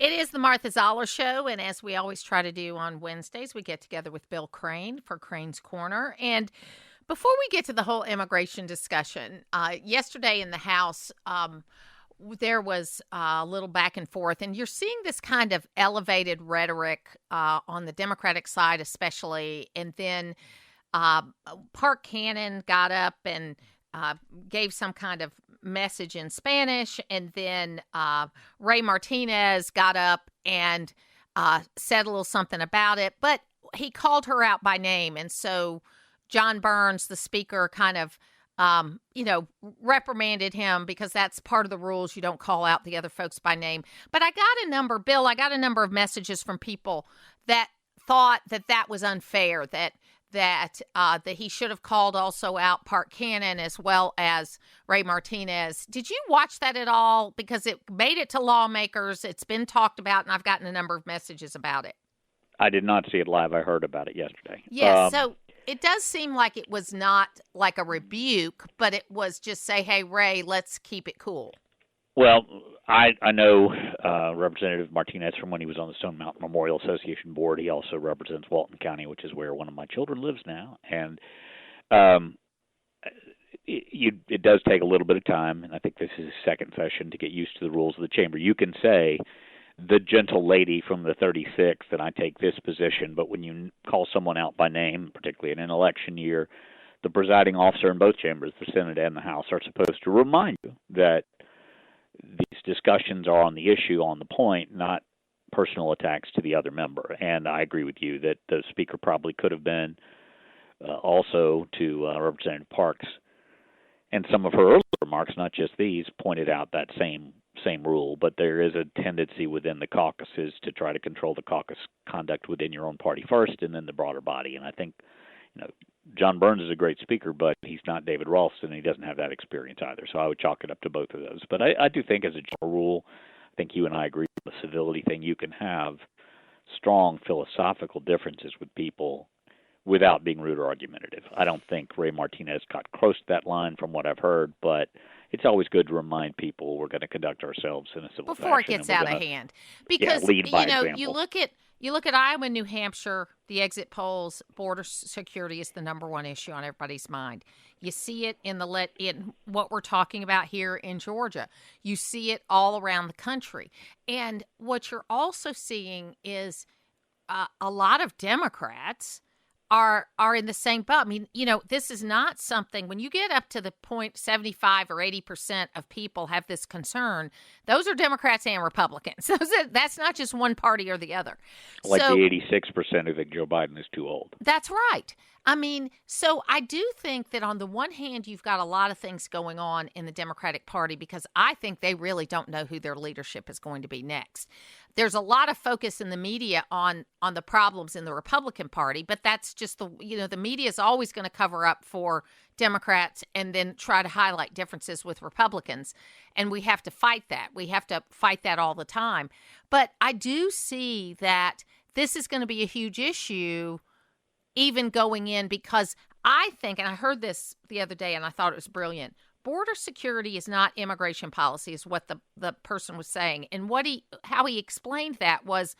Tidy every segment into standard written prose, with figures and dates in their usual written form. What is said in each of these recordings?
It is the Martha Zoller Show, and as we always try to do on Wednesdays, we get together with Bill Crane for Crane's Corner. And before we get to the whole immigration discussion, yesterday in the House, there was a little back and forth, and you're seeing this kind of elevated rhetoric on the Democratic side especially, and then Park Cannon got up and gave some kind of message in Spanish, and then Ray Martinez got up and said a little something about it, but he called her out by name, and so John Burns, the speaker, kind of reprimanded him because that's part of the rules. You don't call out the other folks by name. But I got a number of messages from people that thought that was unfair, that he should have called also out Park Cannon as well as Ray Martinez. Did you watch that at all? Because it made it to lawmakers. It's been talked about, and I've gotten a number of messages about it. I did not see it live. I heard about it yesterday. Yes, so it does seem like it was not like a rebuke, but it was just say, hey, Ray, let's keep it cool. Well, I know Representative Martinez from when he was on the Stone Mountain Memorial Association board. He also represents Walton County, which is where one of my children lives now. And it does take a little bit of time, and I think this is his second session, to get used to the rules of the chamber. You can say, the gentle lady from the 36th, and I take this position, but when you call someone out by name, particularly in an election year, the presiding officer in both chambers, the Senate and the House, are supposed to remind you that these discussions are on the issue, on the point, not personal attacks to the other member. And I agree with you that the speaker probably could have been also to Representative Parks. And some of her earlier remarks, not just these, pointed out that same rule. But there is a tendency within the caucuses to try to control the caucus conduct within your own party first and then the broader body. And I think, John Burns is a great speaker, but he's not David Ralston, and he doesn't have that experience either. So I would chalk it up to both of those. But I do think, as a general rule, I think you and I agree on the civility thing. You can have strong philosophical differences with people without being rude or argumentative. I don't think Ray Martinez got close to that line from what I've heard, but it's always good to remind people we're going to conduct ourselves in a civil before fashion. It gets out of hand. Because lead by example. You look at Iowa and New Hampshire, the exit polls, border security is the number one issue on everybody's mind. You see it in what we're talking about here in Georgia. You see it all around the country. And what you're also seeing is a lot of Democrats are in the same boat. I mean, this is not something, when you get up to the point 75 or 80% of people have this concern, those are Democrats and Republicans. That's not just one party or the other. Like the 86% who think Joe Biden is too old. That's right. I mean, so I do think that on the one hand, you've got a lot of things going on in the Democratic Party because I think they really don't know who their leadership is going to be next. There's a lot of focus in the media on the problems in the Republican Party, but that's just the media is always going to cover up for Democrats and then try to highlight differences with Republicans. And we have to fight that. We have to fight that all the time. But I do see that this is going to be a huge issue even going in, because I think, and I heard this the other day and I thought it was brilliant, border security is not immigration policy, is what the person was saying. And how he explained that was,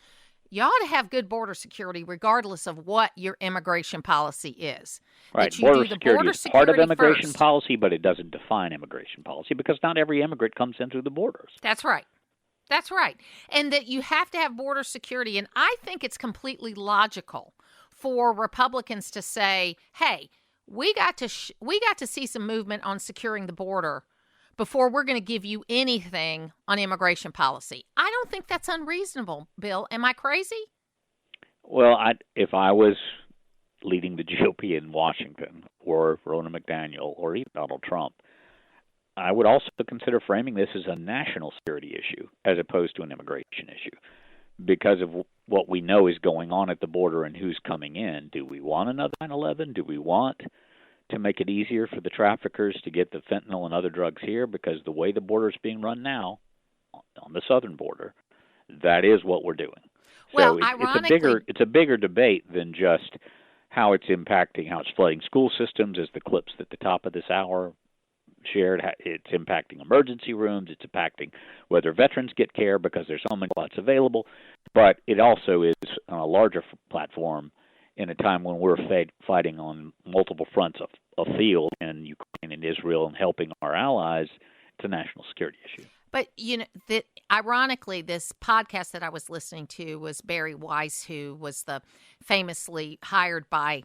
you ought to have good border security regardless of what your immigration policy is. Right. Border security is part of immigration policy, but it doesn't define immigration policy because not every immigrant comes in through the borders. That's right. That's right. And that you have to have border security. And I think it's completely logical for Republicans to say, hey, we got to see some movement on securing the border before we're going to give you anything on immigration policy. I don't think that's unreasonable, Bill. Am I crazy? Well, if I was leading the GOP in Washington or Ronna McDaniel or even Donald Trump, I would also consider framing this as a national security issue as opposed to an immigration issue because of what we know is going on at the border and who's coming in. Do we want another 9/11? Do we want to make it easier for the traffickers to get the fentanyl and other drugs here? Because the way the border is being run now on the southern border, that is what we're doing. Well, so ironically, it's a bigger debate than just how it's impacting, how it's flooding school systems, as the clips at the top of this hour shared. It's impacting emergency rooms. It's impacting whether veterans get care because there's so many slots available. But it also is on a larger platform in a time when we're fighting on multiple fronts of field in Ukraine and Israel and helping our allies. It's a national security issue. But, ironically, this podcast that I was listening to was Barry Weiss, who was famously hired by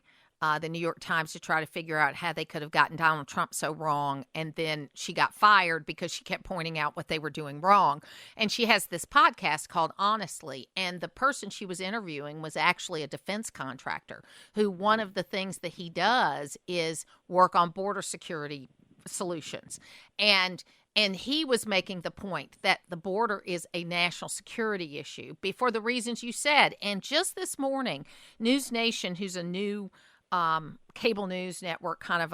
the New York Times to try to figure out how they could have gotten Donald Trump so wrong. And then she got fired because she kept pointing out what they were doing wrong. And she has this podcast called Honestly. And the person she was interviewing was actually a defense contractor who one of the things that he does is work on border security solutions. And he was making the point that the border is a national security issue for the reasons you said. And just this morning, News Nation, who's a new cable news network, kind of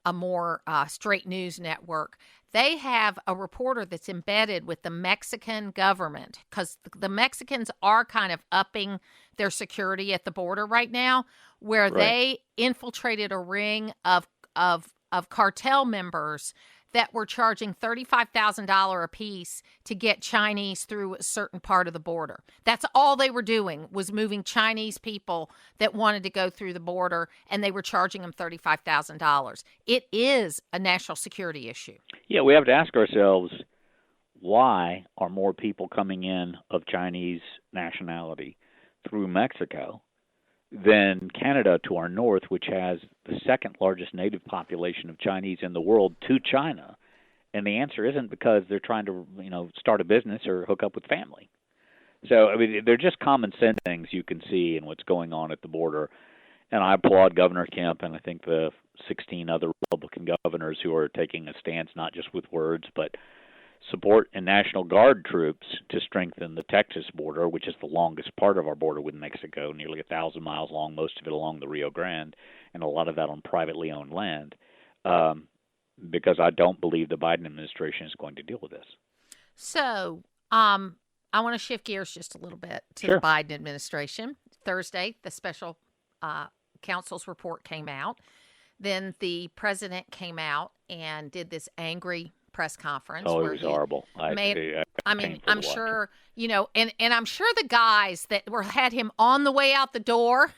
a more straight news network, they have a reporter that's embedded with the Mexican government because the Mexicans are kind of upping their security at the border right now, where they infiltrated a ring of cartel members that were charging $35,000 a piece to get Chinese through a certain part of the border. That's all they were doing, was moving Chinese people that wanted to go through the border, and they were charging them $35,000. It is a national security issue. Yeah, we have to ask ourselves, why are more people coming in of Chinese nationality through Mexico than Canada to our north, which has the second largest native population of Chinese in the world, to China? And the answer isn't because they're trying to, start a business or hook up with family. So, I mean, they're just common sense things you can see in what's going on at the border. And I applaud Governor Kemp and I think the 16 other Republican governors who are taking a stance not just with words, but support and National Guard troops to strengthen the Texas border, which is the longest part of our border with Mexico, nearly 1,000 miles long, most of it along the Rio Grande, and a lot of that on privately owned land, because I don't believe the Biden administration is going to deal with this. So I want to shift gears just a little bit to the Biden administration. Thursday, the special counsel's report came out. Then the president came out and did this angry press conference. Oh, it was horrible. I'm sure, and I'm sure the guys that had him on the way out the door,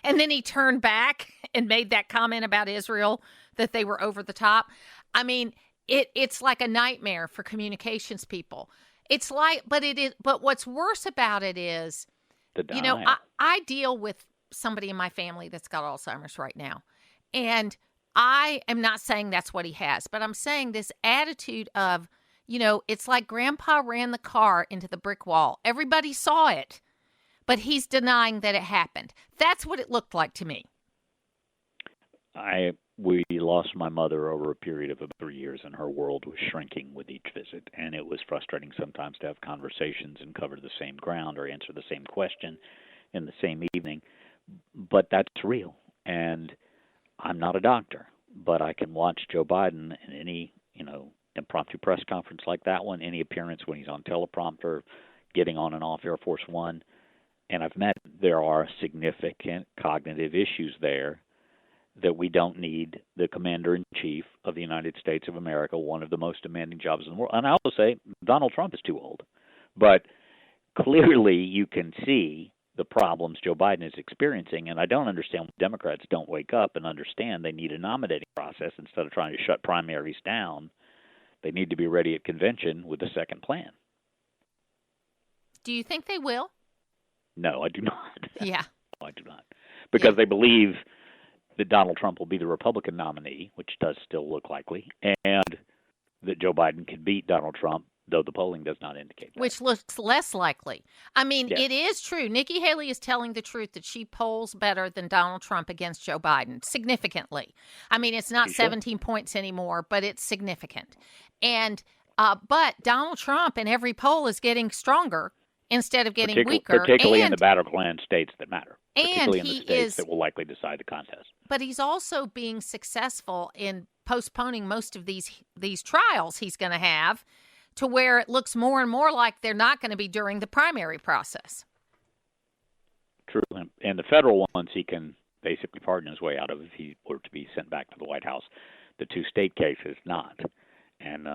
and then he turned back and made that comment about Israel that they were over the top. I mean, it's like a nightmare for communications people. But what's worse about it is, I deal with somebody in my family that's got Alzheimer's right now, and I am not saying that's what he has, but I'm saying this attitude of, it's like Grandpa ran the car into the brick wall. Everybody saw it, but he's denying that it happened. That's what it looked like to me. We lost my mother over a period of 3 years, and her world was shrinking with each visit, and it was frustrating sometimes to have conversations and cover the same ground or answer the same question in the same evening. But that's real, and I'm not a doctor, but I can watch Joe Biden in any, impromptu press conference like that one, any appearance when he's on teleprompter, getting on and off Air Force One, and there are significant cognitive issues there that we don't need the Commander-in-Chief of the United States of America, one of the most demanding jobs in the world. And I also say Donald Trump is too old. But clearly you can see the problems Joe Biden is experiencing, and I don't understand why Democrats don't wake up and understand they need a nominating process instead of trying to shut primaries down. They need to be ready at convention with a second plan. Do you think they will? No, I do not. Yeah. No, I do not. Because they believe that Donald Trump will be the Republican nominee, which does still look likely, and that Joe Biden can beat Donald Trump, though the polling does not indicate that. Which looks less likely. I mean, It is true. Nikki Haley is telling the truth that she polls better than Donald Trump against Joe Biden, significantly. I mean, it's not 17 points anymore, but it's significant. And but Donald Trump in every poll is getting stronger instead of getting weaker. Particularly in the battleground states that matter. And particularly in the states that will likely decide the contest. But he's also being successful in postponing most of these trials he's going to have, to where it looks more and more like they're not going to be during the primary process. True. And the federal ones he can basically pardon his way out of if he were to be sent back to the White House. The two state cases, not. And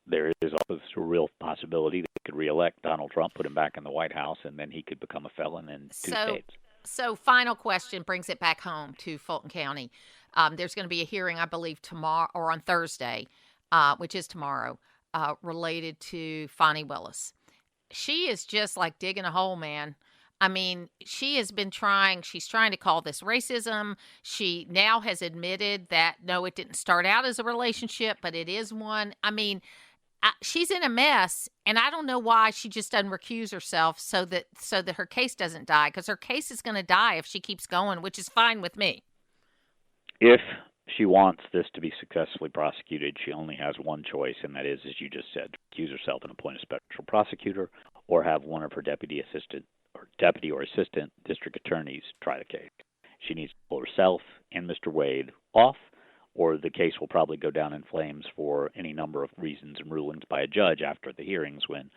there is also a real possibility that they could reelect Donald Trump, put him back in the White House, and then he could become a felon in two So, states. so final question brings it back home to Fulton County. There's going to be a hearing, I believe, tomorrow or on Thursday, which is tomorrow, related to Fonnie Willis. She is just like digging a hole, man. I mean, she's trying to call this racism. She now has admitted that, no, it didn't start out as a relationship, but it is one. I mean, she's in a mess, and I don't know why she just doesn't recuse herself so that her case doesn't die, because her case is going to die if she keeps going, which is fine with me. If she wants this to be successfully prosecuted, she only has one choice, and that is, as you just said, recuse herself and appoint a special prosecutor, or have one of her deputy or assistant district attorneys try the case. She needs to pull herself and Mr. Wade off, or the case will probably go down in flames for any number of reasons and rulings by a judge after the hearings when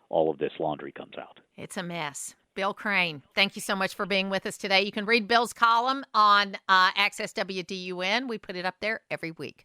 all of this laundry comes out. It's a mess. Bill Crane, thank you so much for being with us today. You can read Bill's column on Access WDUN. We put it up there every week.